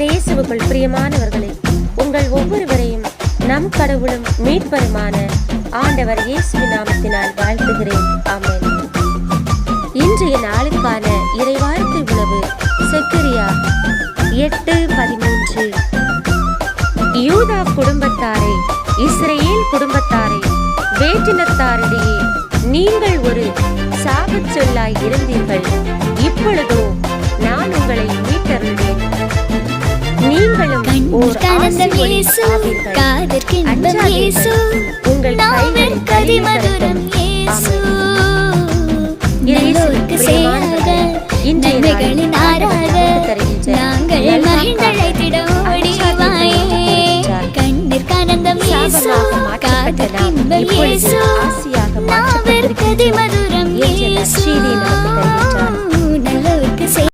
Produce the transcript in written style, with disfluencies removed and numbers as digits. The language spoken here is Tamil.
இயேசுவுக்குள் பிரியமானவர்களே, உங்கள் ஒவ்வொருவரையும் நம் கடவுளும் மீட்பருமான ஆண்டவர் இயேசுவின் நாமத்தினால் வாழ்த்துகிறேன். ஆமென். இன்றைய நாளுக்கான இறைவார்த்தை உணவு செக்கரியா 8:13. யூதா குடும்பத்தாரே, இஸ்ரவேல் குடும்பத்தாரே, வேற்றினத்தாரிடையே நீங்கள் ஒரு சாபச் சொல்லாய் இருந்தீர்கள். இப்பொழுதோ நான் உங்களை மீட்டருளேன். நீங்களும் ஓர் ஆசீர்வாதம் ஆவீர்கள். அஞ்சாதீர்கள். உங்கள் கைகள் கதிமதுரம். இயேசுவுக்கு பிரியமானவர்களே, இன்றைய நாளில் ஆண்டவர் தருகின்ற சாபமாக மாற்றப்பட்ட நாம் இப்பொழுது ஆசியாக மாற்றப்பட்டிருக்கின்றோம் என்ற நற்செய்தியை நமக்கு தருகின்றார்.